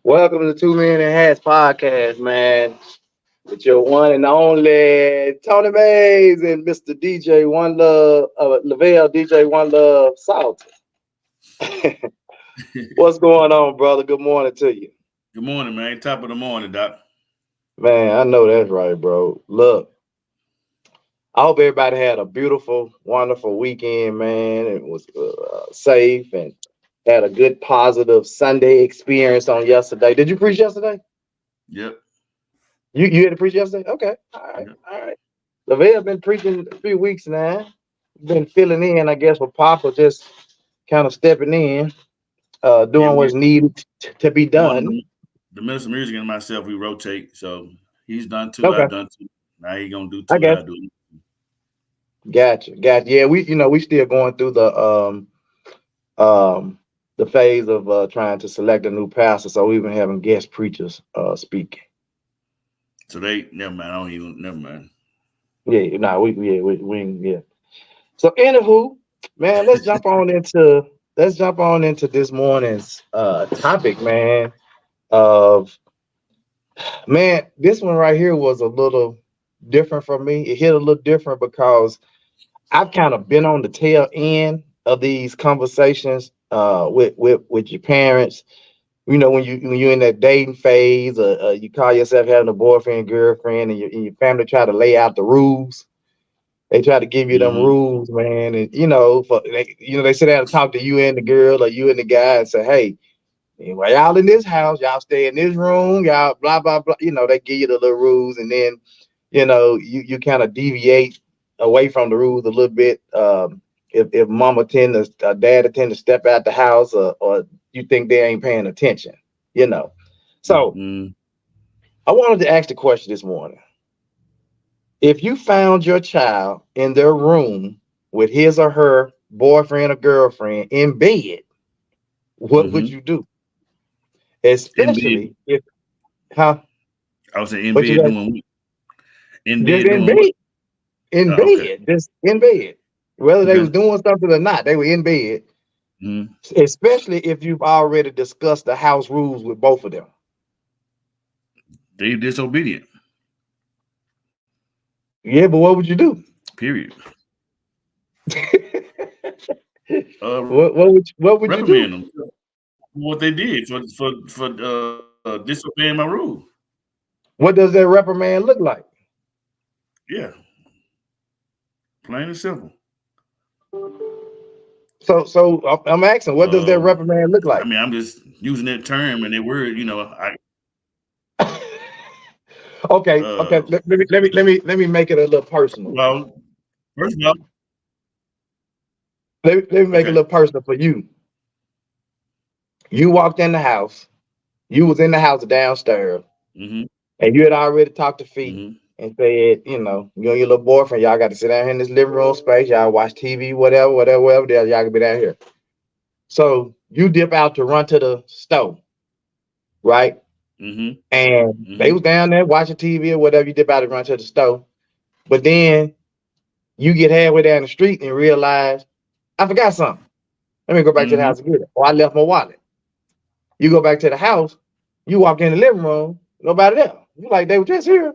Welcome to Two Men and Hats podcast, man. With your one and only Tony Mays and Mr. DJ One Love, Lavelle DJ One Love Salt. What's going on, brother? Good morning to you. Good morning, man. Top of the morning, Doc. Man, I know that's right, bro. Look, I hope everybody had a beautiful, wonderful weekend, man. It was safe and had a good, positive Sunday experience on yesterday. Did you preach yesterday? Yep. You had to preach yesterday? Okay. Yep. All right. Lavelle been preaching a few weeks now. Been filling in, I guess, with Papa just kind of stepping in, Yeah, doing what's needed to be one of done. the minister of music and myself, we rotate. So he's done two, Okay, I've done two. Now he gonna do I two, guess. I'll do it. Gotcha. Yeah, we still going through um the phase of trying to select a new pastor. So we've been having guest preachers speak. So they never mind. I don't even never mind. Yeah, no, yeah. So anywho, man, let's jump on into this morning's topic, man. Of Man, this one right here was a little different for me. It hit a little different because I've kind of been on the tail end of these conversations with your parents. You know, when you're in that dating phase, you call yourself having a boyfriend, girlfriend, and your family try to lay out the rules. They try to give you them Mm-hmm. rules, man, and they sit down and talk to you and the girl or you and the guy and say, "Hey, while y'all in this house, y'all stay in this room, y'all blah blah blah." They give you the little rules, and then you kind of deviate away from the rules a little bit. If dad tend to step out the house, or you think they ain't paying attention, you know. So Mm-hmm. I wanted to ask the question this morning: if you found your child in their room with his or her boyfriend or girlfriend in bed, what would Mm-hmm. you do? In bed. Especially if, huh? I was saying in What you bed got? doing what? In Just bed in doing what? bed, in Okay. bed, just in bed. Whether they was Okay. doing something or not, they were in bed. Mm-hmm. Especially if you've already discussed the house rules with both of them. They disobedient. Yeah, but what would you do? Period. What would you Reprimand do? them for what they did for disobeying my rule. What does that reprimand look like? Yeah, plain and simple. So I'm asking, what does that Um, reprimand look I like? mean, I'm just using that term and that word. I Okay. uh, Let me make it a little personal. well, first of all, Let me make it a okay. little personal for you. You walked in the house. You was in the house downstairs, Mm-hmm. and you had already talked to Feet Mm-hmm. and said, you and your little boyfriend, y'all got to sit down here in this living room space. Y'all watch TV, whatever. There, y'all can be down here. So you dip out to run to the stove, right? Mm-hmm. And they Mm-hmm. was down there watching TV or whatever. You dip out to run to the stove, but then you get halfway down the street and realize I forgot something. Let me go back to the Mm-hmm. house and get it. Or I left my wallet. You go back to the house. You walk in the living room. Nobody there. You like they were just here.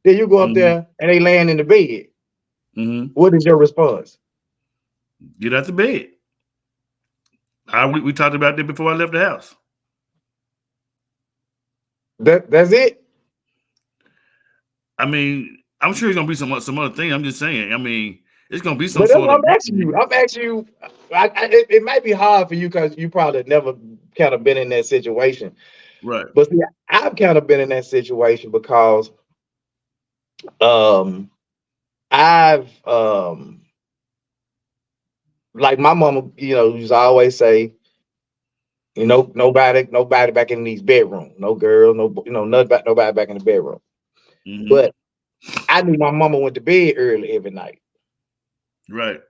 Then you go up Mm-hmm. there and they laying in the bed. Mm-hmm. What is your response? Get out the bed. We talked about that before I left the house. That's it. I mean, I'm sure it's gonna be some other thing. I'm just saying. I mean, it's gonna be some But that's sort what of I'm asking you. I'm asking you. It might be hard for you because you probably never kind of been in that situation. right. But see, I've kind of been in that situation because um, I've like my mama, used to always say, nobody back in these bedroom, no girl, nobody back in the bedroom. Mm-hmm. But I knew my mama went to bed early every night. Right.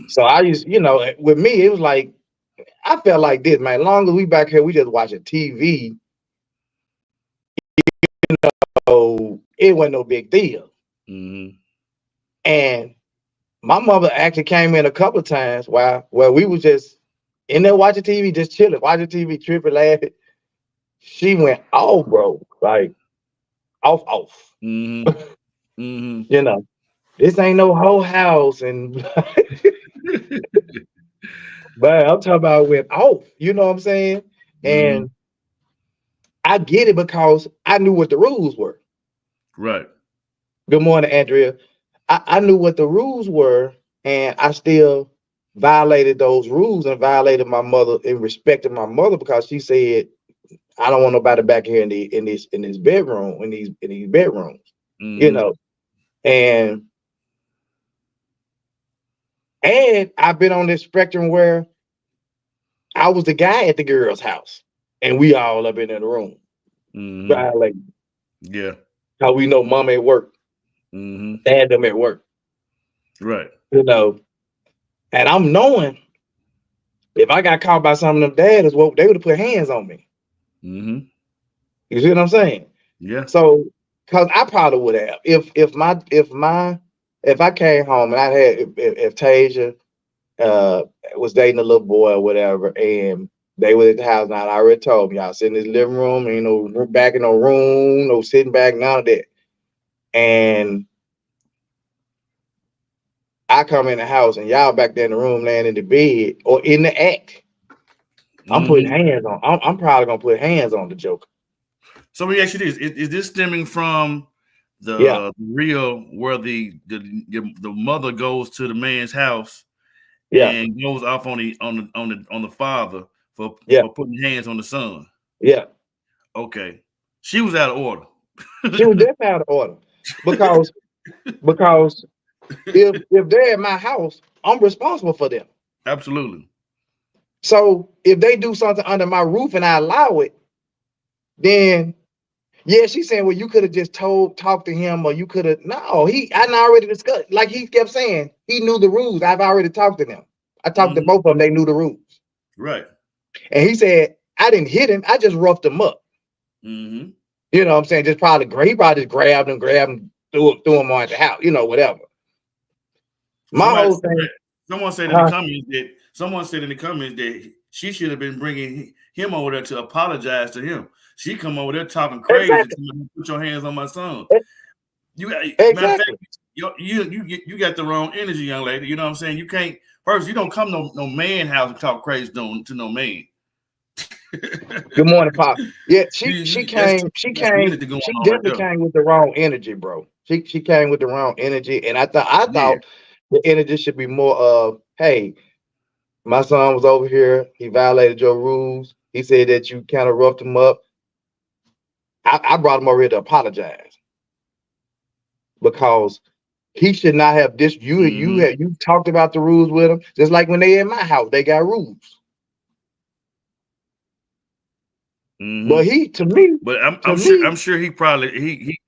So I used, with me, it was like I felt like this, man. As long as we back here, we just watching TV. So it wasn't no big deal. mm-hmm. And my mother actually came in a couple of times while we was just in there watching TV, just chilling, watching TV, tripping, laughing. she went off, bro. Like off. Mm-hmm. Mm-hmm. You know, this ain't no whole house, and but I'm talking about went off. You know what I'm saying? Mm-hmm. And I get it because I knew what the rules were. Right. Good morning, Andrea. I knew what the rules were, and I still violated those rules and violated my mother and respected my mother because she said, "I don't want nobody back here in this bedroom in these bedrooms." You Mm-hmm. know, and I've been on this spectrum where I was the guy at the girl's house, and we all up in the room Mm-hmm. violating. Yeah. How we know mama at work, Mm-hmm. dad them at work. Right. You know, and I'm knowing if I got caught by some of them dads, well, they would have put hands on me. Mm-hmm. You see what I'm saying? Yeah. So, cause I probably would have if I came home and I had if Tasia was dating a little boy or whatever, and they were at the house. Now I already told me, y'all sit in this living room, ain't no back in no room, no sitting back, none of that. And I come in the house and y'all back there in the room, laying in the bed or in the act. I'm putting Mm-hmm. hands on. I'm probably gonna put hands on the Joker. So let me ask you this: is this stemming from Yeah, the real where the mother goes to the man's house yeah, and goes off on the father yeah, for putting hands on the son? yeah. Okay, she was out of order. She was definitely out of order because if they're at my house, I'm responsible for them. Absolutely. So if they do something under my roof and I allow it, then yeah, she's saying, well, you could have just talked to him, or you could have. No, I already discussed. Like he kept saying, he knew the rules. I've already talked to them. I talked to Mm-hmm. both of them. They knew the rules. Right. And he said, I didn't hit him. I just roughed him up. Mm-hmm. You know what I'm saying? He probably just grabbed him, threw him on the house. You know, whatever. My Somebody, whole thing. someone said in the Uh, comments that she should have been bringing him over there to apologize to him. She come over there talking crazy. exactly. Put your hands on my son. You got, matter of fact, Exactly. you got the wrong energy, young lady. You know what I'm saying? You can't first. You don't come no man house and talk crazy to no man. Good morning, Pop. Yeah, she That's came. She that's came. unity going She on right definitely there. came with the wrong energy, bro. She came with the wrong energy, and I Yeah. thought the energy should be more of, hey, my son was over here. He violated your rules. He said that you kind of roughed him up. I brought him over here to apologize because he should not have this. Mm-hmm. You talked about the rules with him, just like when they in my house, they got rules. But Mm-hmm. he, to me, But to me, I'm sure he probably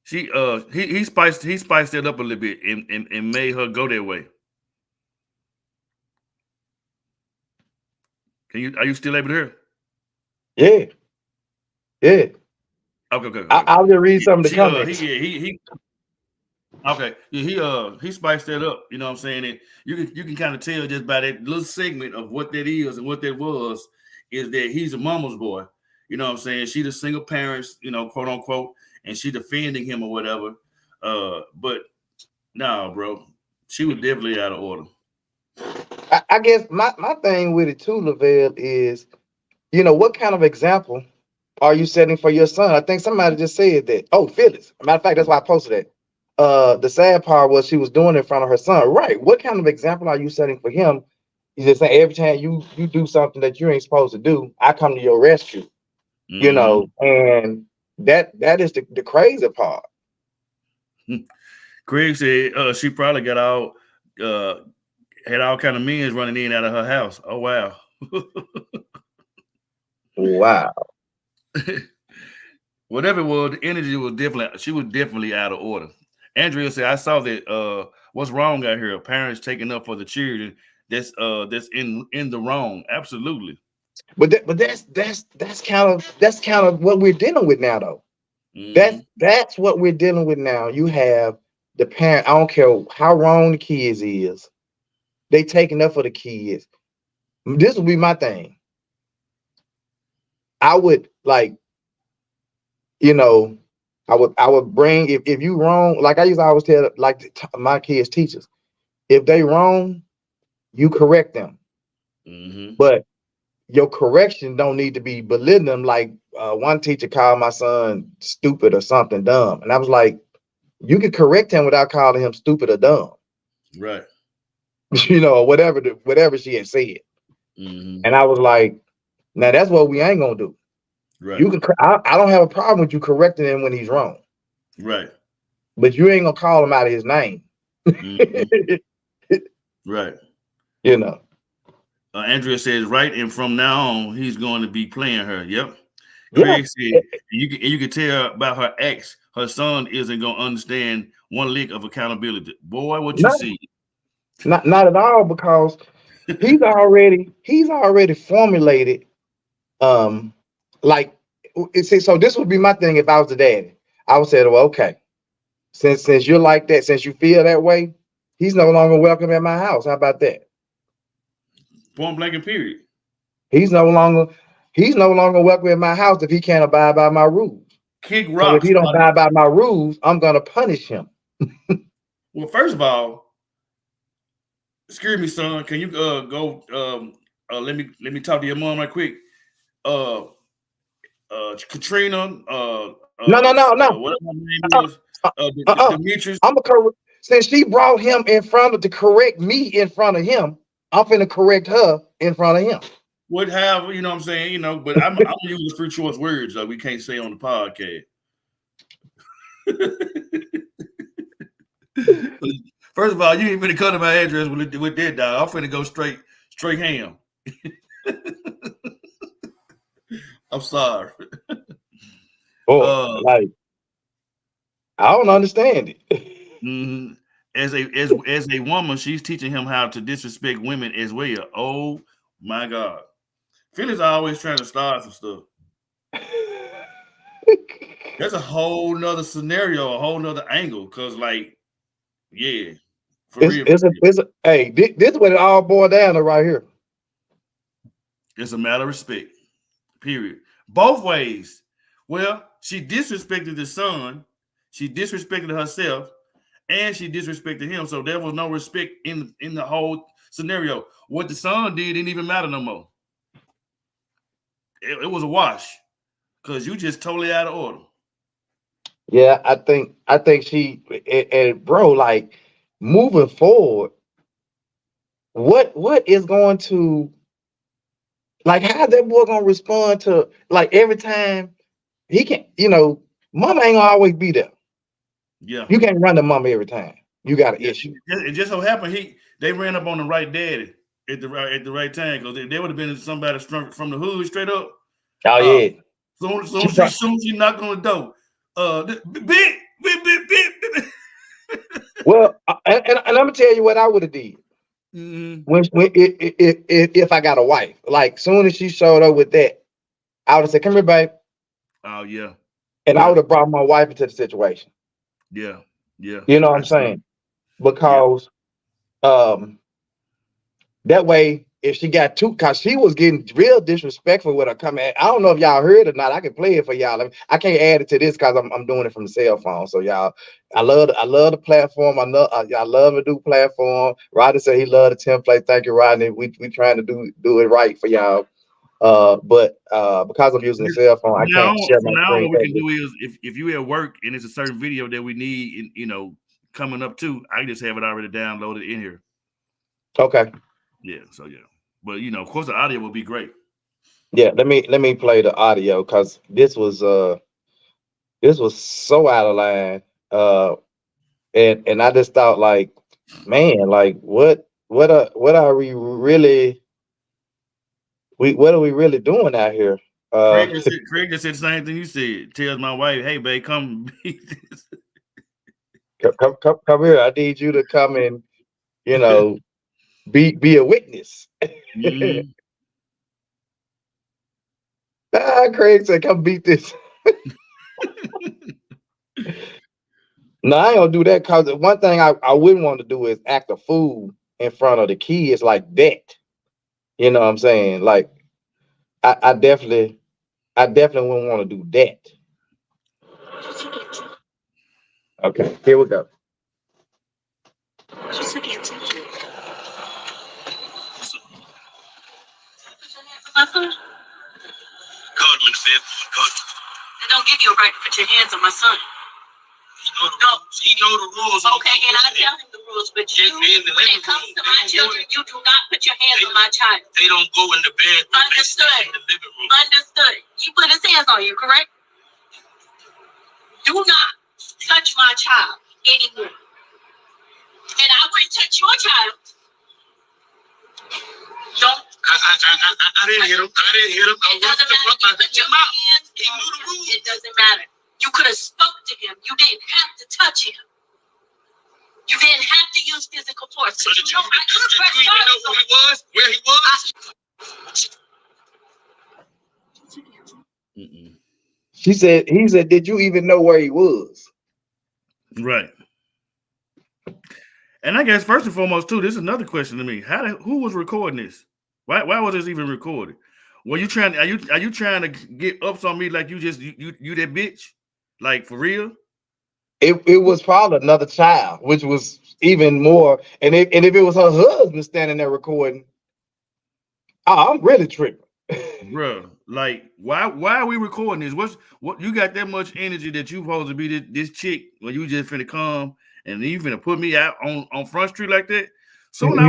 he spiced it up a little bit and made her go that way. Are you still able to hear? yeah, yeah. Okay. I'll just read Yeah, some of the she comments. he okay. Yeah, he spiced that up. You know what I'm saying? And you can kind of tell just by that little segment of what that is and what that was, is that he's a mama's boy. You know what I'm saying? She the single parents, quote unquote, and she defending him or whatever. But no, bro, she was definitely out of order. I guess my thing with it too, Lavelle, is what kind of example are you setting for your son? I think somebody just said that. Oh, Phyllis. Matter of fact, that's why I posted it. The sad part was she was doing it in front of her son. Right. What kind of example are you setting for him? You just say every time you do something that you ain't supposed to do, I come to your rescue. Mm-hmm. And that is the crazy part. Craig said she probably uh, had all kind of men running in and out of her house. Oh wow. Wow. Whatever it was, the energy was definitely out of order. Andrea said, I saw that what's wrong out here? Parents taking up for the children that's in the wrong. Absolutely. But that's kind of what we're dealing with now though. Mm-hmm. That's what we're dealing with now. You have the parent, I don't care how wrong the kids is, they taking up for the kids. This would be my thing. I would like, you know, I would bring if you wrong, like I used to always tell like my kids teachers, if they wrong, you correct them. Mm-hmm. But your correction don't need to be belittling them. Like one teacher called my son stupid or something dumb, and I was like, you can correct him without calling him stupid or dumb, Right. or whatever she had said. Mm-hmm. And I was like, now that's what we ain't gonna do. Right. You can. I don't have a problem with you correcting him when he's wrong, Right. but you ain't gonna call him out of his name. Mm-hmm. Right. You know. Andrea says, right, and from now on, he's going to be playing her. Yep. Yeah. Craig said, you can tell about her ex, her son isn't going to understand one lick of accountability. Boy, what you see? Not at all, because he's already formulated. Like, so this would be my thing if I was the daddy. I would say, well, okay, since you're like that, since you feel that way, he's no longer welcome at my house. How about that? Point blank and period. He's no longer welcome at my house if he can't abide by my rules. Kick rocks. So if he don't abide by my rules, I'm gonna punish him. Well, first of all, excuse me, son. Can you go? Let me talk to your mom right quick. Katrina. No. Whatever her name is. Demetrius. I'm gonna since she brought him in front of to correct me in front of him, I'm finna correct her in front of him. Would have, you know what I'm saying, but I'm using free choice words that we can't say on the podcast. First of all, you ain't finna cut to my address with that dog. I'm finna go straight ham. I'm sorry. Like, I don't understand it. Mm-hmm. As a woman, she's teaching him how to disrespect women as well. Oh my God. Philly's always trying to start some stuff. That's a whole nother scenario, a whole nother angle. Cause like, yeah, hey, this is what it all boiled down to right here. It's a matter of respect. Period. Both ways. Well, she disrespected the son, she disrespected herself, and she disrespected him. So there was no respect in the whole scenario. What the son did didn't even matter no more. It was a wash because you just totally out of order. Yeah, I think she and bro, like moving forward, what is going to, like, how's that boy gonna respond to, like, every time he can, mama ain't gonna always be there. Yeah, you can't run to mama every time. You got an issue. It just so happened they ran up on the right daddy at the right time, because they would have been somebody from the hood straight up. Oh yeah. Soon as she knocked on the door, big. Well, and I'm gonna tell you what I would have did. Mm-hmm. When if I got a wife, like soon as she showed up with that, I would have said, "Come here, babe." Oh yeah. And I would have brought my wife into the situation. Yeah. You know what I'm saying? Because that way, if she got because she was getting real disrespectful with her coming. I don't know if y'all heard or not. I can play it for y'all. I can't add it to this because I'm doing it from the cell phone. So y'all, I love the platform. I love the new platform. Rodney said he loved the template. Thank you, Rodney. We trying to do it right for y'all. But because I'm using the cell phone, I can't share my screen. What we can do is if you at work and it's a certain video that we need, coming up too, I can just have it already downloaded in here. Okay. Yeah. So yeah, but of course the audio will be great. Yeah. Let me play the audio because this was so out of line. And I just thought, like, man, like what are we really? What are we really doing out here? Craig just said the same thing you said. Tells my wife, "Hey, babe, come beat this. Come here. I need you to come and be a witness." Mm-hmm. Craig said, "Come beat this." No, I ain't gonna do that, because one thing I wouldn't want to do is act a fool in front of the kids like that. You know what I'm saying? Like I definitely wouldn't want to do that. Okay, here we go. It don't give you a right to put your hands on my son. He know the rules. Okay, and I tell him the rules, but you, when it comes to my children, you do not put your hands on my child. They don't go in the bed. Understood. Understood. He put his hands on you, correct? Do not touch my child anymore. And I wouldn't touch your child. Don't. I didn't hit him. I didn't hit him. It doesn't matter. You put your hands. He knew the rules. It doesn't matter. You could have spoke to him. You didn't have to touch him. You didn't have to use physical force. So did you even know who he was? Where he was? He said, did you even know where he was? Right. And I guess first and foremost, too, this is another question to me. Who was recording this? Why was this even recorded? Are you trying to get ups on me like you that bitch? Like for real? It was probably another child, which was even more. And if it was her husband standing there recording, I'm really tripping. Bro, like why are we recording this? What you got that much energy that you supposed to be this chick when you just finna come and you finna put me out on Front Street like that? Soon I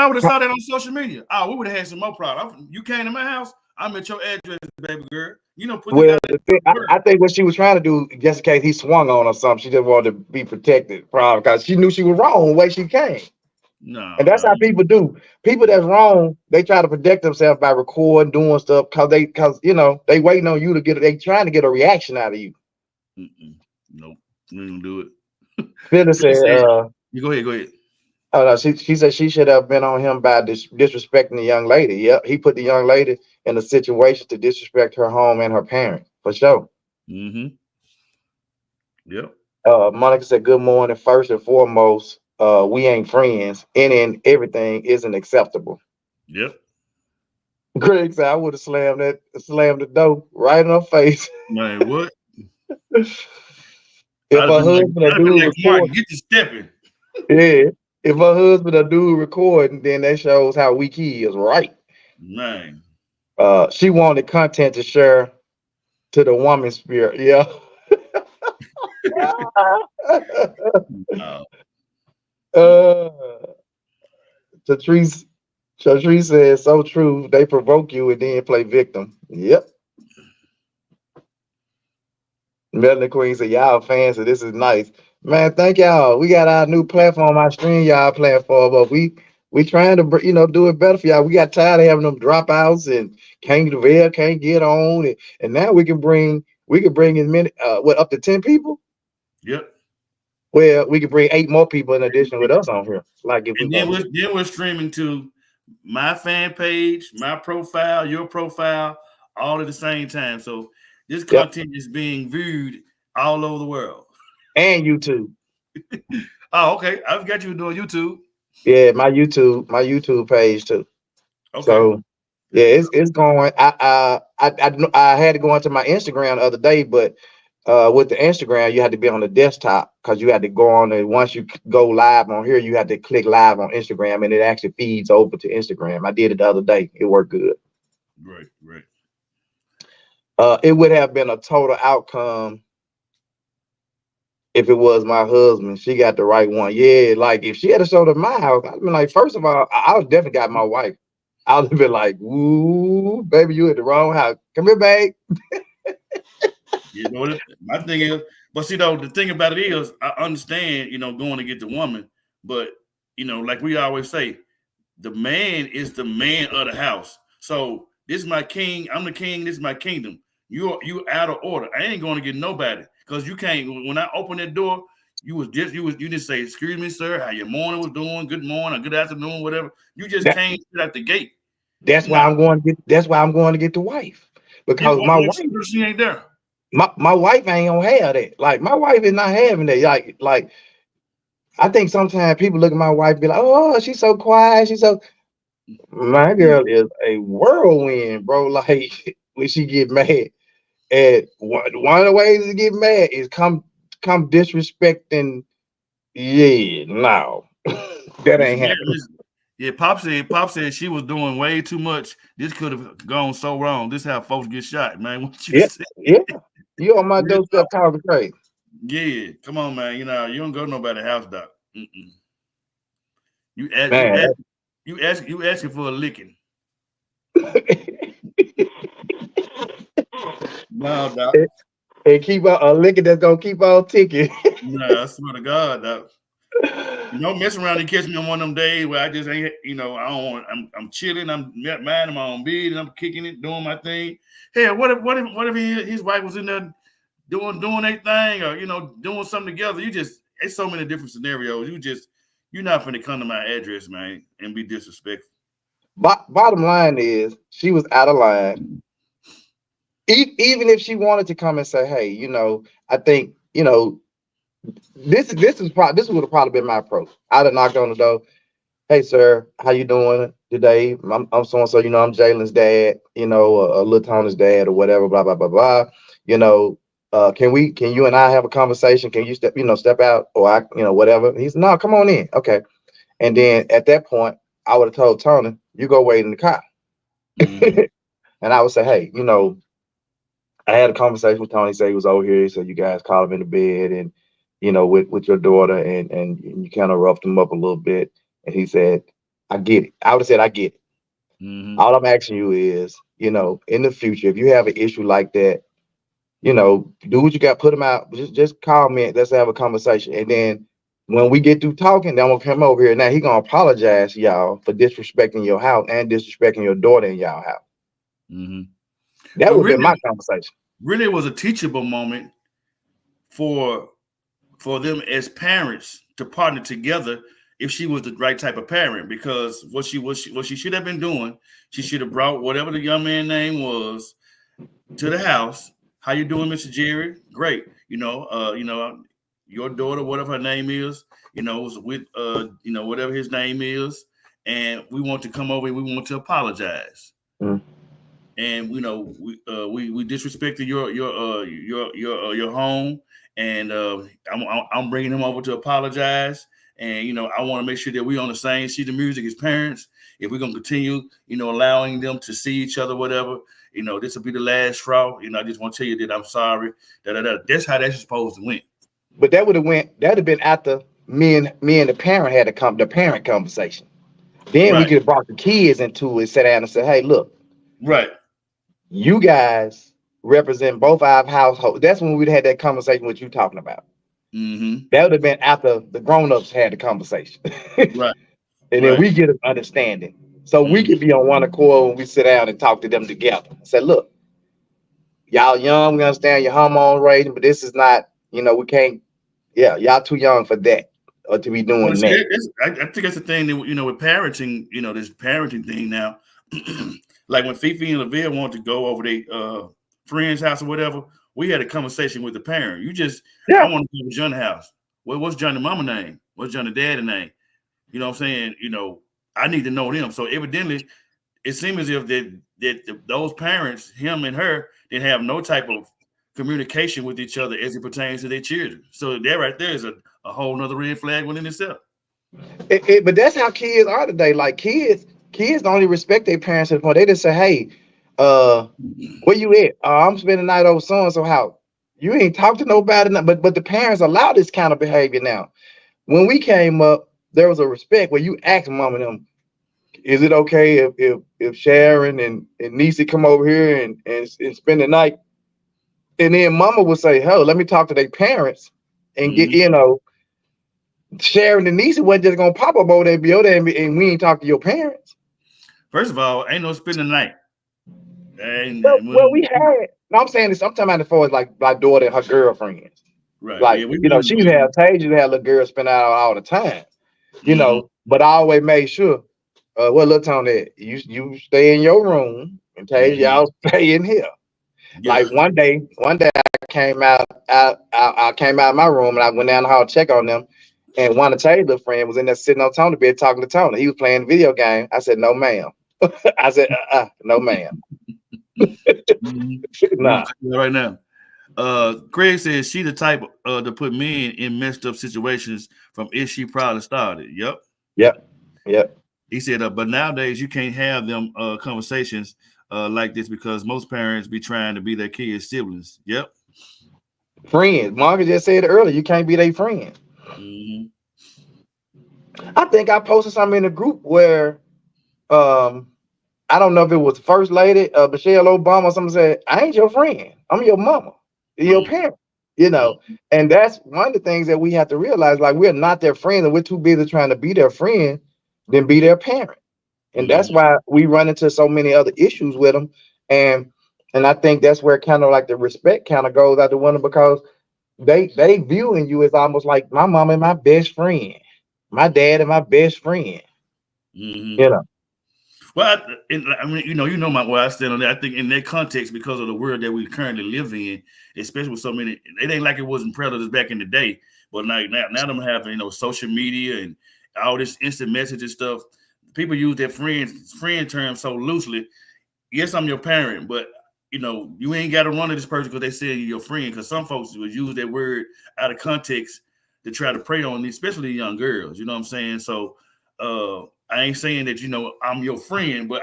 would have saw that on social media. Oh, we would have had some more problems. You came to my house, I'm at your address, baby girl. You know, I think what she was trying to do, just in case he swung on or something, she just wanted to be protected, probably because she knew she was wrong the way she came. No, and that's how people do. People that's wrong, they try to protect themselves by recording, doing stuff because they waiting on you to get it. They trying to get a reaction out of you. Nope, we don't do it. Phyllis said, "You go ahead." Oh no, she said she should have been on him by disrespecting the young lady. Yep, he put the young lady in a situation to disrespect her home and her parent for sure. Yep. Monica said, "Good morning. First and foremost, we ain't friends. And everything isn't acceptable." Yep. Greg said, "I would have slammed the door right in her face." Man, what? If her husband or dude recording, get to stepping. Yeah. If her husband or dude recording, then that shows how weak he is, right? Man. She wanted content to share to the woman's spirit. Yeah. Tatrice says, so true. They provoke you and then play victim. Yep. Melanie Queen said, y'all fans, so this is nice. Man, thank y'all. We got our new platform, our StreamYard platform, but we trying to do it better for y'all. We got tired of having them dropouts and can't get on, and now we can bring in many up to 10 people. Yep. Well, we can bring 8 more people in addition with us on here. Like if then we're streaming to my fan page, my profile, your profile, all at the same time. So this content is being viewed all over the world. And YouTube. Oh, okay. I've got you doing YouTube. Yeah, my YouTube page too. Okay. So yeah, it's going. I had to go into my Instagram the other day, but with the Instagram, you had to be on the desktop because you had to go on it. Once you go live on here, you had to click live on Instagram, and it actually feeds over to Instagram. I did it the other day. It worked good. Right. It would have been a total outcome if it was my husband. She got the right one. Yeah, like if she had showed up my house, I'd been like, first of all, I would definitely got my wife. I would have been like, ooh, baby, you at the wrong house. Come here, babe. You know what? My thing is, but see, though, the thing about it is, I understand, going to get the woman, but like we always say, the man is the man of the house. So this is my king. I'm the king. This is my kingdom. You out of order. I ain't going to get nobody because you can't. When I open that door, you didn't say, excuse me, sir, how your morning was doing, good morning, good afternoon, whatever. You just came out the gate. That's why I'm going to get the wife, because my wife, she ain't there. My wife ain't gonna have that. Like my wife is not having that. Like I think sometimes people look at my wife and be like, oh, she's so quiet. She's so. My girl is a whirlwind, bro. Like when she get mad, and one of the ways to get mad is come disrespecting. Yeah, no, that ain't Yeah, happening. yeah, Pop said she was doing way too much. This could have gone so wrong. This is how folks get shot, man. What you Yeah, say? yeah. You on my Real doorstep talking crazy. Yeah, come on, man. You know, you don't go to nobody's house, doc. Mm-mm. You ask, you Man. ask, you asking for a licking. No, doc. And keep on a liquor that's gonna keep on ticking. Nah, I swear to God, doc. You don't mess around and catch me on one of them days where I just ain't, you know, I don't want. I'm chilling. I'm minding my own business. I'm kicking it, doing my thing. Hey, what if his wife was in there doing their thing, or you know, doing something together? It's so many different scenarios. You're not finna come to my address, man, and be disrespectful. Bottom line is she was out of line. Even if she wanted to come and say, "Hey, you know, I think you know this would have probably been my approach." I'd have knocked on the door. Hey, sir, how you doing today? I'm so and so. You know, I'm Jalen's dad. You know, Lil Tony's dad or whatever. Blah blah blah blah. You know, can you and I have a conversation? Can you step out or whatever? He's no, come on in. Okay. And then at that point, I would have told Tony, you go wait in the car. Mm-hmm. And I would say, hey, you know, I had a conversation with Tony. Say he was over here. He said you guys called him in the bed, and you know, with your daughter, and you kind of roughed him up a little bit. And he said, I get it. I would have said, I get it. Mm-hmm. All I'm asking you is, you know, in the future, if you have an issue like that, you know, do what you got. Put him out. Just call me. Let's have a conversation. And then when we get through talking, then I'm gonna come over here. Now he gonna apologize, y'all, for disrespecting your house and disrespecting your daughter in y'all house. Mm-hmm. That But would have been my conversation. Really, it was a teachable moment for them as parents to partner together if she was the right type of parent, because what she should have been doing, she should have brought whatever the young man's name was to the house. How you doing, Mr. Jerry? Great. You know, your daughter, whatever her name is, you know, was with you know, whatever his name is, and we want to come over and we want to apologize. Mm. And you know, we disrespected your home, and I'm bringing him over to apologize. And you know, I want to make sure that we on the same sheet of music as parents. If we're gonna continue, you know, allowing them to see each other, whatever, you know, this will be the last straw. You know, I just want to tell you that I'm sorry. That's how that's supposed to went. But that'd have been after me and the parent had the parent conversation. Then we Right. could have brought the kids into it, sat down and said, hey, look, Right. you guys represent both our households. That's when we'd had that conversation what you talking about. Mm-hmm. That would have been after the grown-ups had the conversation. Right. And then we get an understanding. So we Mm-hmm. could be on one accord when we sit down and talk to them together. I said, look, y'all young, we understand your hormone rating, but this is not, you know, we can't, y'all too young for that or to be doing Well, see, that. I think that's the thing that, you know, with parenting, you know, this parenting thing now, like when Fifi and Lavelle wanted to go over their friend's house or whatever, we had a conversation with the parent. I want to go to John's house. Well, what's John's mama name? What's John's daddy name? You know what I'm saying? You know, I need to know them. So evidently, it seems as if that those parents, him and her, didn't have no type of communication with each other as it pertains to their children. So that right there is a whole nother red flag within itself. But that's how kids are today. Like kids don't even respect their parents to the point. They just say, hey, where you at? I'm spending the night over so-and-so house. You ain't talk to nobody. But the parents allow this kind of behavior now. When we came up, there was a respect where you ask mom and them, is it okay if Sharon and Niecy come over here and spend the night? And then mama would say, "Hell, let me talk to their parents and get, you know, Sharon and Niecy wasn't just gonna pop up over there, be over there, and we ain't talk to your parents." First of all, ain't no spending the night. Well, we had. No, I'm saying this. I'm talking about as far as like my daughter and her girlfriends. Right. Like, yeah, you know, she used to have Tage, you had little girls spend out all the time. You know, but I always made sure. Well, look on that. You stay in your room, and Tage, y'all stay in here. Yeah. Like one day I came out of my room and I went down the hall to check on them. And one of Taylor's little friend was in there sitting on Tony bed talking to Tony. He was playing a video game. I said, no, ma'am. I said, no, ma'am. Nah. Right now. Craig says she the type to put men in messed up situations from if she probably started. Yep. He said, but nowadays you can't have them conversations like this because most parents be trying to be their kids' siblings. Yep. Friends. Margaret just said it earlier. You can't be their friend. Mm-hmm. I think I posted something in the group where I don't know if it was First Lady Michelle Obama or something said, I ain't your friend. I'm your mama, your parent, you know. And that's one of the things that we have to realize, like we're not their friend and we're too busy trying to be their friend than be their parent. And that's why we run into so many other issues with them. And I think that's where kind of like the respect kind of goes out the window because they viewing you as almost like my mom and my best friend, my dad and my best friend. You know. Well, I mean, you know where I stand on that. I think in that context, because of the world that we currently live in, especially with so many, it ain't like it wasn't predators back in the day, but now them having social media and all this instant message stuff. People use their friend term so loosely. Yes, I'm your parent, but you ain't got to run to this person because they say you're your friend. Because some folks would use that word out of context to try to prey on these, especially young girls. You know what I'm saying? So I ain't saying that I'm your friend, but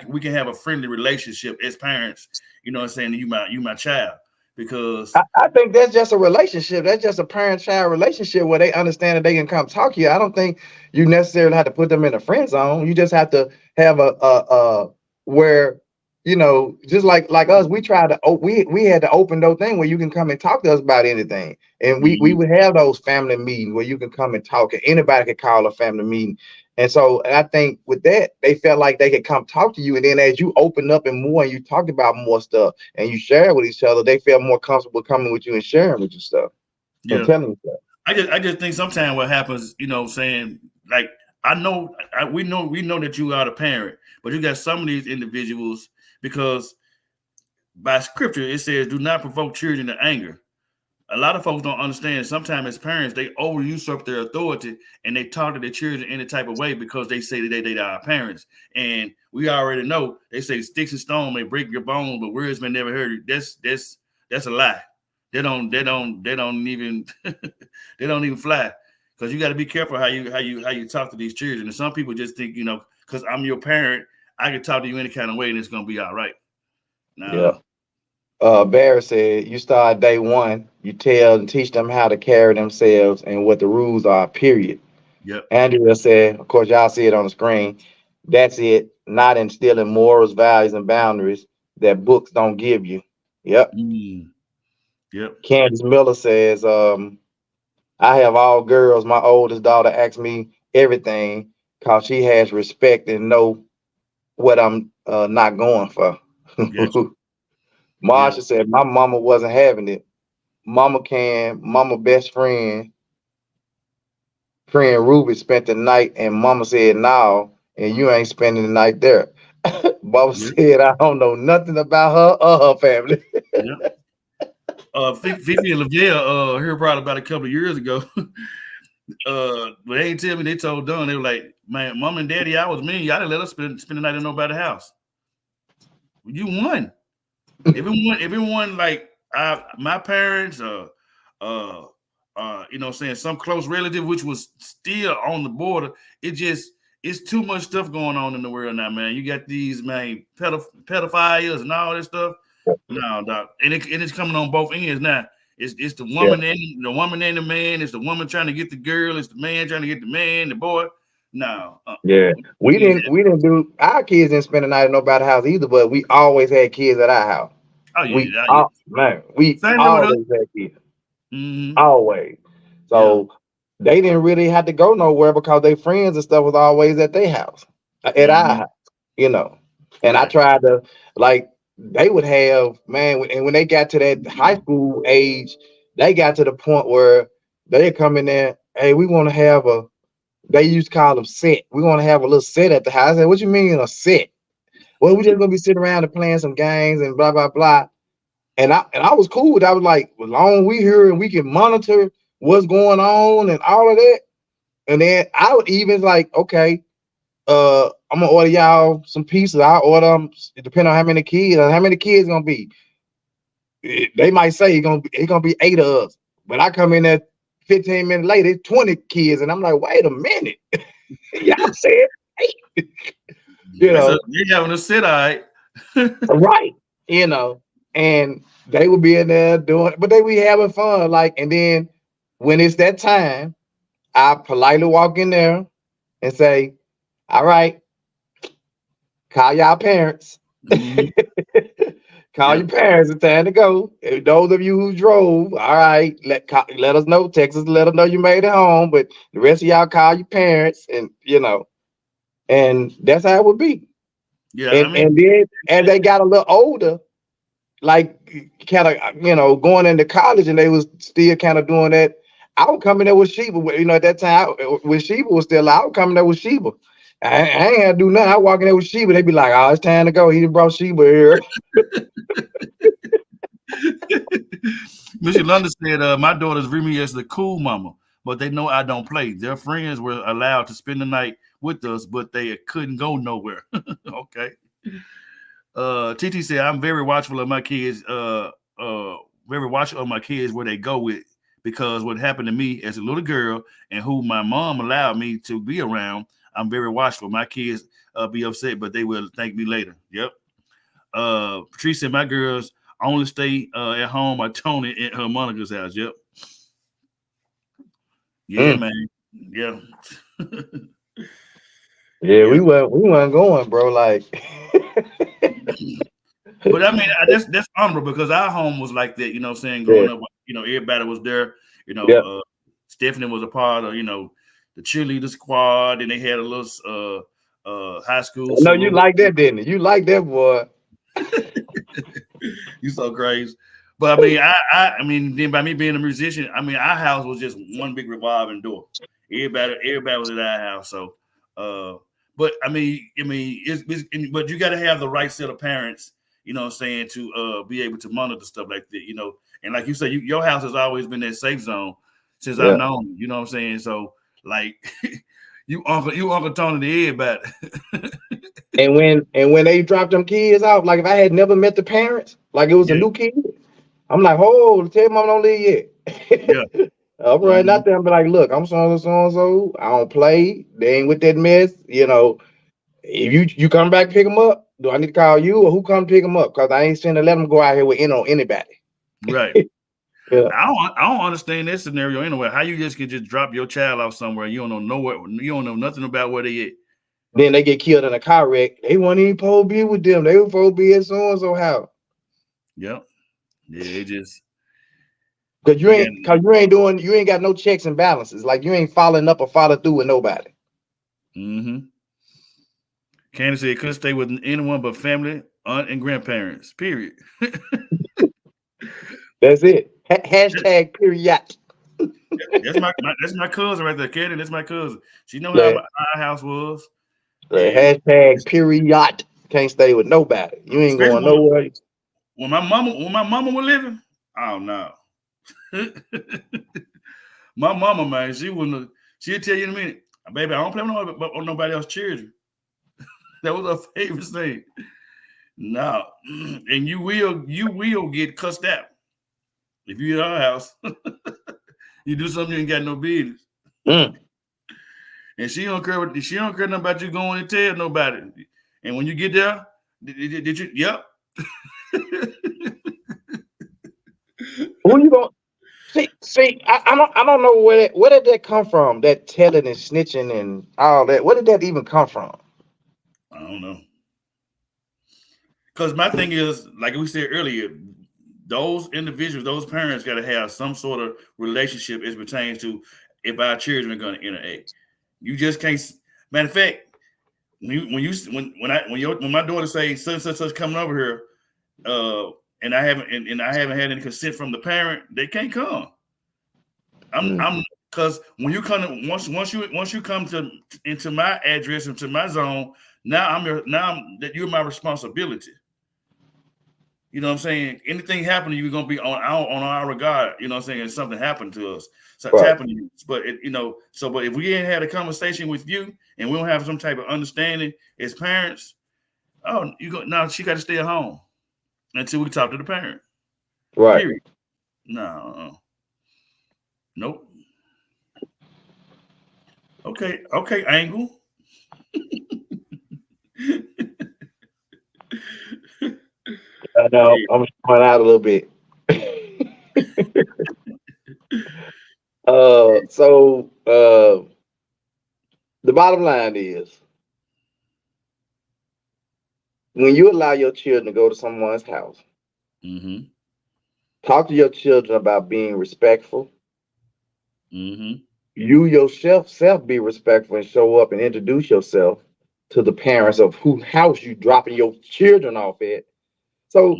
we can have a friendly relationship as parents. You know what I'm saying? You my child. Because I think that's just a relationship. That's just a parent-child relationship where they understand that they can come talk to you. I don't think you necessarily have to put them in a friend zone. You just have to have a where just like us, we tried to we had to open those thing where you can come and talk to us about anything, and we would have those family meetings where you can come and talk, and anybody could call a family meeting. And so I think with that, they felt like they could come talk to you. And then as you open up and more and you talked about more stuff and you share with each other, they feel more comfortable coming with you and sharing with you stuff. Yeah. And telling you stuff. I just think sometimes what happens, saying like, we know that you are the parent, but you got some of these individuals because by scripture, it says, do not provoke children to anger. A lot of folks don't understand. Sometimes as parents, they over usurp their authority and they talk to their children any type of way because they say that they are our parents. And we already know they say sticks and stones may break your bones, but words may never hurt you. That's a lie. They don't even they don't even fly. Because you got to be careful how you talk to these children. And some people just think, because I'm your parent, I can talk to you any kind of way and it's gonna be all right. Yeah. Barry said, you start day one, you tell and teach them how to carry themselves and what the rules are, period. Yep. Andrea said, of course, y'all see it on the screen. That's it. Not instilling morals, values, and boundaries that books don't give you. Yep. Yep. Candace Miller says, I have all girls. My oldest daughter asks me everything because she has respect and know what I'm not going for. Yes. Marsha said, my mama wasn't having it. Mama best friend Ruby spent the night and mama said, no, and you ain't spending the night there. Baba said, I don't know nothing about her or her family. Fifi and Lavelle heard probably about a couple of years ago. But they ain't tell me, they told Don, they were like, man, mom and daddy, I was mean. Y'all didn't let us spend the night in nobody's house. You won. Everyone like my parents, saying some close relative, which was still on the border. It's too much stuff going on in the world now, man. You got these pedophiles and all this stuff. No, doc. And it's coming on both ends now. It's the woman and the woman and the man. It's the woman trying to get the girl. It's the man trying to get the man, the boy. No. We didn't do, our kids didn't spend the night at nobody's house either, but we always had kids at our house. Oh yeah, we always had kids. Always. So they didn't really have to go nowhere because their friends and stuff was always at their house, at our house, And I tried to, like, they would have, man, and when they got to that high school age, they got to the point where they come in there, hey, we want to have they used to call them set. We want to have a little set at the house. I said, what you mean a set? Well, we just gonna be sitting around and playing some games and blah, blah, blah. And I was cool with it. I was like, as long as we here and we can monitor what's going on and all of that, And then I would even like, okay, I'm gonna order y'all some pizzas. I order them depending on how many kids. How many kids gonna be? They might say it's gonna be 8 of us, but I come in there 15 minutes later, it's 20 kids, and I'm like, wait a minute, y'all said 8, you know, you're having a sit, all right. right, you know, and they would be in there doing, but they be having fun, like, and then when it's that time, I politely walk in there and say, all right, call y'all parents. Call your parents. It's time to go. Those of you who drove, all right, let us know. Text us, let us know you made it home. But the rest of y'all call your parents, and and that's how it would be. Yeah, and then as they got a little older, like kind of going into college, and they was still kind of doing that. I would come in there with Sheba. At that time when Sheba was still out, I would come in there with Sheba. I ain't had to do nothing. I walk in there with Sheba. They be like, "Oh, it's time to go." He brought Sheba here. Mr. London said, "My daughters view me as the cool mama, but they know I don't play. Their friends were allowed to spend the night with us, but they couldn't go nowhere." Okay. TT said, "I'm very watchful of my kids. Very watchful of my kids where they go with, because what happened to me as a little girl and who my mom allowed me to be around. I'm very watchful. My kids be upset, but they will thank me later." Yep. Patrice said, "My girls only stay at home by Tony at her Monica's house." Yep. Yeah, man. Yeah. Yeah, we weren't going, bro. Like, but I mean, that's honorable, because our home was like that. You know what I'm saying? Growing up, everybody was there. Stephanie was a part of the cheerleader squad, and they had a little high school. No, you like that, didn't you? You like that, boy. You so crazy. But I mean, I mean, then by me being a musician, I mean, our house was just one big revolving door. Everybody was at our house. So, but I mean, but you got to have the right set of parents, you know what I'm saying, to be able to monitor stuff like that, And like you said, your house has always been that safe zone since I've known you. You know what I'm saying? So, like, you Uncle Tony to everybody. And when they dropped them kids out, like if I had never met the parents, like it was a new kid, I'm like, oh, tell mom don't leave yet. Yeah. I'm running out there and be like, look, I'm so. I don't play. They ain't with that mess. If you come back pick them up, do I need to call you or who come pick them up? Because I ain't to let them go out here with anybody. Right. Yeah. I don't understand that scenario anyway. How you can just drop your child off somewhere, you don't know nowhere, you don't know nothing about where they at. Then they get killed in a car wreck. They weren't even supposed to be with them. They were supposed to be at so and so house. Yep. Yeah, it just because you ain't got no checks and balances. Like you ain't following up or follow through with nobody. Mm-hmm. Candace said couldn't stay with anyone but family, aunt, and grandparents. Period. That's it. Hashtag period. That's my cousin right there, Candace. That's my cousin. She know how our house was. Hashtag period. Can't stay with nobody. You ain't going nowhere. When my mama was living, oh no. My mama, man, she'll tell you in a minute, baby, I don't play with nobody else's children. That was her favorite thing. No. And you will get cussed out. If you at our house, you do something you ain't got no business. And she don't care nothing about you going and tell nobody. And when you get there, did you? Yep. Who you going? See, I don't know where did that come from? That telling and snitching and all that. Where did that even come from? I don't know. Because my thing is, like we said earlier, those individuals, those parents got to have some sort of relationship as pertains to if our children are going to interact. You just can't. Matter of fact, when my daughter says such coming over here, and I haven't had any consent from the parent, they can't come. I'm because when you come to, once you come into my address, into my zone, now you're my responsibility. You know what I'm saying? Anything happen to you, gonna be on our regard. You know what I'm saying? If something happened to us, so it's Right. happened to you. But but if we ain't had a conversation with you and we don't have some type of understanding as parents, now she got to stay at home until we talk to the parent. Right. Period. No. Nope. Okay, Angle. I know. I'm showing out a little bit. The bottom line is, when you allow your children to go to someone's house, Mm-hmm. talk to your children about being respectful. Mm-hmm. You yourself be respectful and show up and introduce yourself to the parents of whose house you dropping your children off at. So,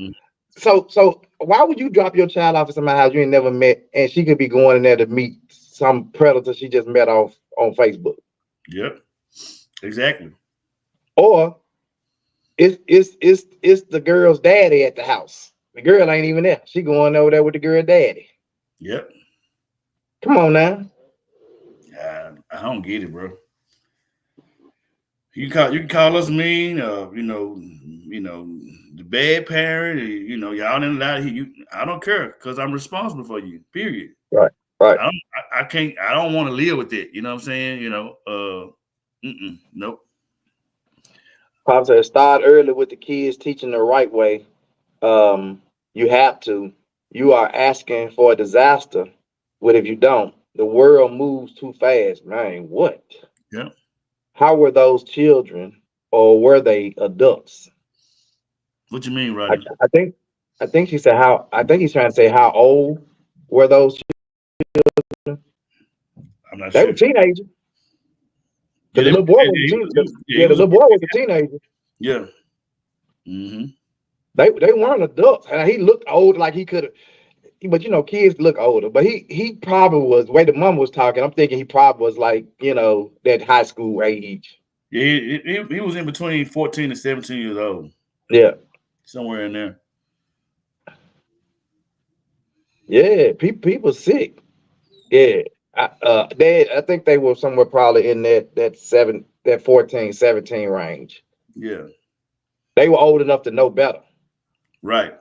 so why would you drop your child off at somebody's house you ain't never met, and she could be going in there to meet some predator she just met on Facebook? Yep. Exactly. Or it's the girl's daddy at the house. The girl ain't even there. She going over there with the girl daddy. Yep. Come on now. I don't get it, bro. You can call us mean, the bad parent, y'all didn't allow I don't care because I'm responsible for you. Period. Right. Right. I don't want to live with it. You know what I'm saying? Nope. Pop said start early with the kids, teaching the right way. You have to. You are asking for a disaster. What if you don't? The world moves too fast, man. What? Yeah. How were those children, or were they adults? What you mean, Rodney? I think she said how. I think he's trying to say how old were those children? I'm not They sure. were teenagers. The little boy was a teenager. The little boy was a teenager. Yeah. Mm-hmm. They weren't adults. And he looked old, like he could have. But kids look older. But he probably was. The way the mom was talking, I'm thinking he probably was like that high school age. Yeah, he was in between 14 and 17 years old. Yeah, somewhere in there. Yeah, people sick. Yeah, I think they were somewhere probably in that 14, 17 range. Yeah. They were old enough to know better. Right.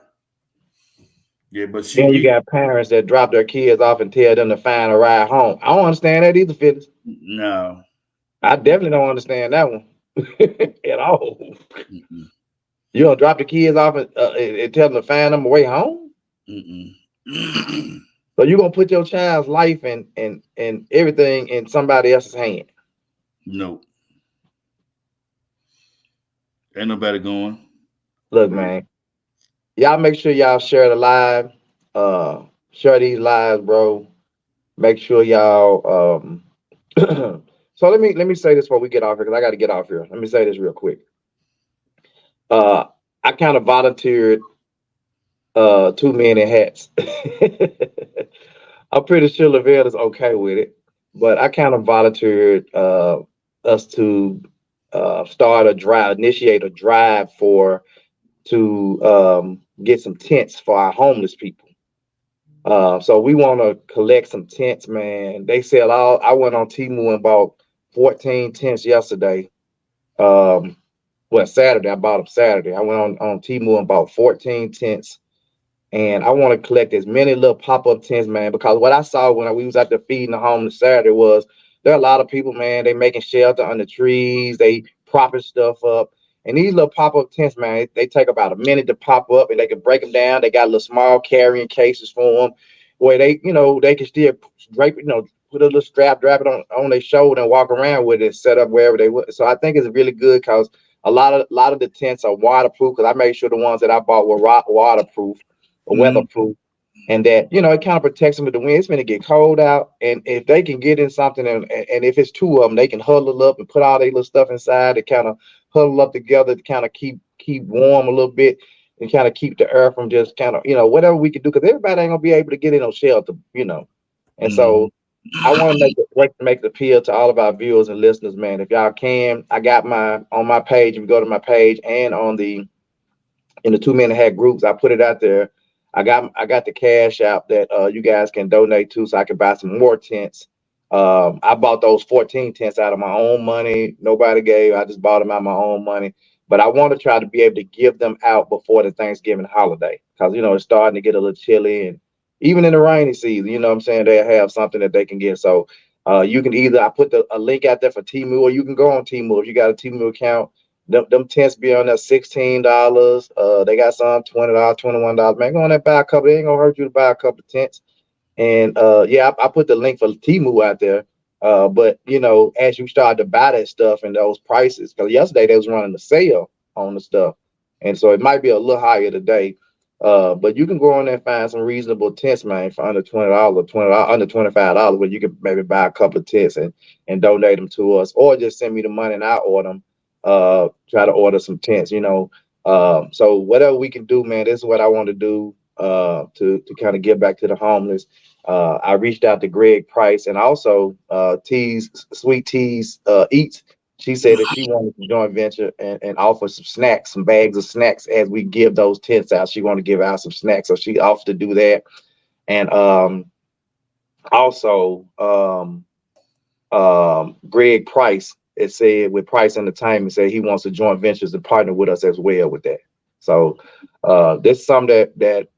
Yeah, but Then you got parents that drop their kids off and tell them to find a ride home. I don't understand that either, Phyllis. No. I definitely don't understand that one at all. You don't drop the kids off and tell them to find them a way home? So you're gonna put your child's life and everything in somebody else's hand? Nope. Ain't nobody going. Look, man. Y'all make sure y'all share the live. Share these lives, bro. Make sure y'all so let me say this before we get off here, because I got to get off here. Let me say this real quick. I kind of volunteered 2 men in hats. I'm pretty sure Lavelle is okay with it, but I kind of volunteered us to initiate a drive to get some tents for our homeless people. So we want to collect some tents, man. They sell I went on Temu and bought 14 tents yesterday. Saturday. I bought them Saturday. I went on Temu and bought 14 tents. And I want to collect as many little pop-up tents, man, because what I saw when we was out there feeding the homeless Saturday was there are a lot of people, man, they making shelter under trees, they propping stuff up. And these little pop-up tents, man, they take about a minute to pop up, and they can break them down. They got little small carrying cases for them where they can still drape, put a little strap, drop it on their shoulder and walk around with it, set up wherever they would. So I think it's really good because a lot of the tents are waterproof, because I made sure the ones that I bought were waterproof or weatherproof, and that it kind of protects them with the wind. It's going to get cold out, and if they can get in something, and if it's 2 of them, they can huddle up and put all their little stuff inside to kind of huddle up together to kind of keep warm a little bit and kind of keep the air from just kind of whatever we can do, because everybody ain't gonna be able to get in no shelter, and so I want to make the appeal to all of our viewers and listeners, man. If y'all can, I got on my page. If you go to my page and on the in the 2 Men and Hat groups. I put it out there. I got the cash app that you guys can donate to, so I can buy some more tents. I bought those 14 tents out of my own money. Nobody gave. I just bought them out of my own money. But I want to try to be able to give them out before the Thanksgiving holiday, because it's starting to get a little chilly, and even in the rainy season, you know what I'm saying, they have something that they can get. So you can either, I put a link out there for Temu, or you can go on Temu if you got a Temu account. Them tents be on there $16. They got some $20, $21. Man, go on there, buy a couple. It ain't gonna hurt you to buy a couple of tents. And yeah, I put the link for Temu out there. But as you start to buy that stuff and those prices, because yesterday they was running a sale on the stuff, and so it might be a little higher today. But you can go on there and find some reasonable tents, man, for under $20, under $25, where you can maybe buy a couple of tents and donate them to us, or just send me the money and I'll order them. Try to order some tents, so whatever we can do, man, this is what I want to do to kind of give back to the homeless. I reached out to Greg Price, and also Sweet Teas Eats. She said that she wanted to joint venture and offer some bags of snacks as we give those tents out. She wanted to give out some snacks, so she offered to do that. And also Greg Price, it said with Price Entertainment, said he wants to joint ventures and partner with us as well with that. So this is something that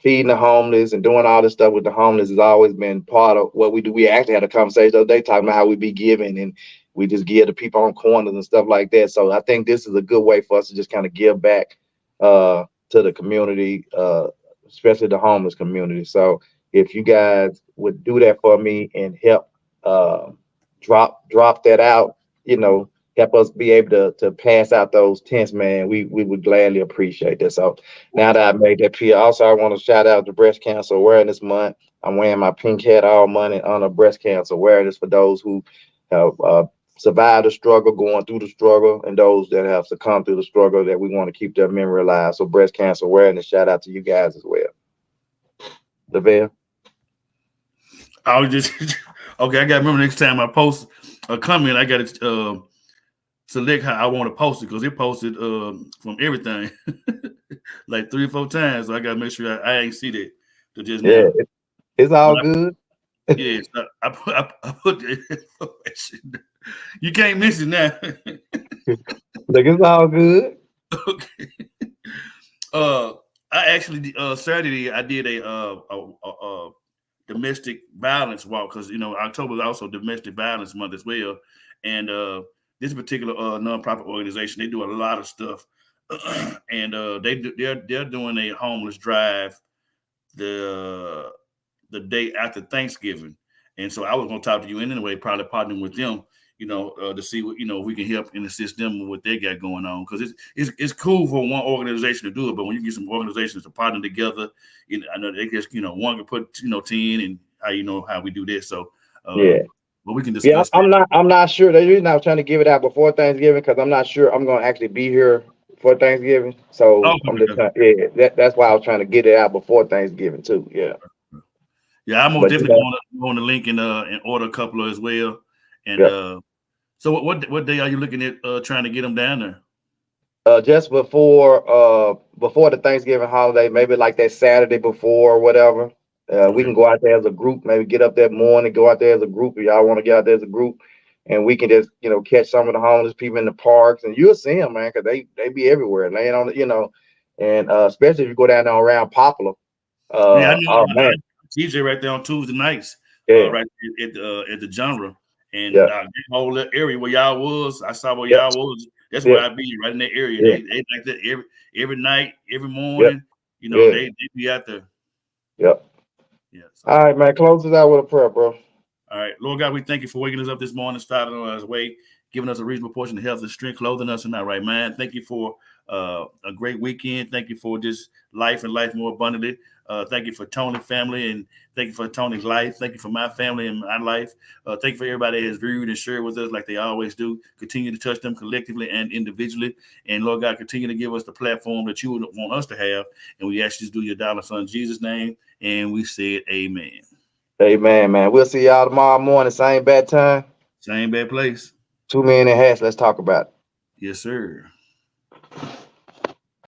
feeding the homeless and doing all this stuff with the homeless has always been part of what we do. We actually had a conversation the other day talking about how we be giving, and we just give to people on corners and stuff like that. So I think this is a good way for us to just kind of give back to the community, especially the homeless community. So if you guys would do that for me and help drop that out, help us be able to pass out those tents, man, we would gladly appreciate that. So now that I made that PR, also I want to shout out to Breast Cancer Awareness Month. I'm wearing my pink hat, all money on a breast cancer awareness for those who have survived the struggle, going through the struggle, and those that have succumbed through the struggle, that we want to keep their memory alive. So breast cancer awareness, shout out to you guys as well. Lavelle? I was just okay. I got to remember next time I post a comment, I got to select how I want to post it, because it posted from everything like 3 or 4 times. So I got to make sure I ain't see that. So just yeah, it's all good. Yeah, so I put the information. You can't miss it now. Like, it's all good. Okay. I actually Saturday I did a domestic violence walk, because October is also Domestic Violence Month as well, and this particular nonprofit organization, they do a lot of stuff, and they're doing a homeless drive the day after Thanksgiving, and so I was going to talk to you anyway, probably partnering with them, to see what we can help and assist them with what they got going on, because it's cool for one organization to do it, but when you get some organizations to partner together, I know they just one can put 10, and how we do this. So yeah. But we can discuss. Yeah, I'm not sure. The reason I was trying to give it out before Thanksgiving, because I'm not sure I'm going to actually be here for Thanksgiving. So I'm just that's why I was trying to get it out before Thanksgiving too. Yeah. Yeah, I'm most definitely going to link and order a couple as well. And so what day are you looking at trying to get them down there? Just before the Thanksgiving holiday, maybe like that Saturday before or whatever. We can go out there as a group, maybe get up that morning, go out there as a group. If y'all want to get out there as a group, and we can just, catch some of the homeless people in the parks, and you'll see them, man, because they be everywhere, laying on the, and especially if you go down there around Poplar. I know TJ right there on Tuesday nights, right at the genre, and that whole area where y'all was, I saw where y'all was. That's where I be, right in that area. They like that every night, every morning. They be out there. Yep. Yeah. So. All right, man. Close it out with a prayer, bro. All right, Lord God, we thank you for waking us up this morning, starting on our way, giving us a reasonable portion of health and strength, clothing us in our right mind. Thank you for a great weekend. Thank you for just life and life more abundantly. Thank you for Tony's family, and thank you for Tony's life. Thank you for my family and my life. Thank you for everybody that has viewed and shared with us like they always do. Continue to touch them collectively and individually. And Lord God, continue to give us the platform that you would want us to have. And we ask you to do your darling son, Jesus' name. And we said amen. Amen, man. We'll see y'all tomorrow morning, same bad time. Same bad place. 2 Men and Hats. Let's talk about it. Yes, sir.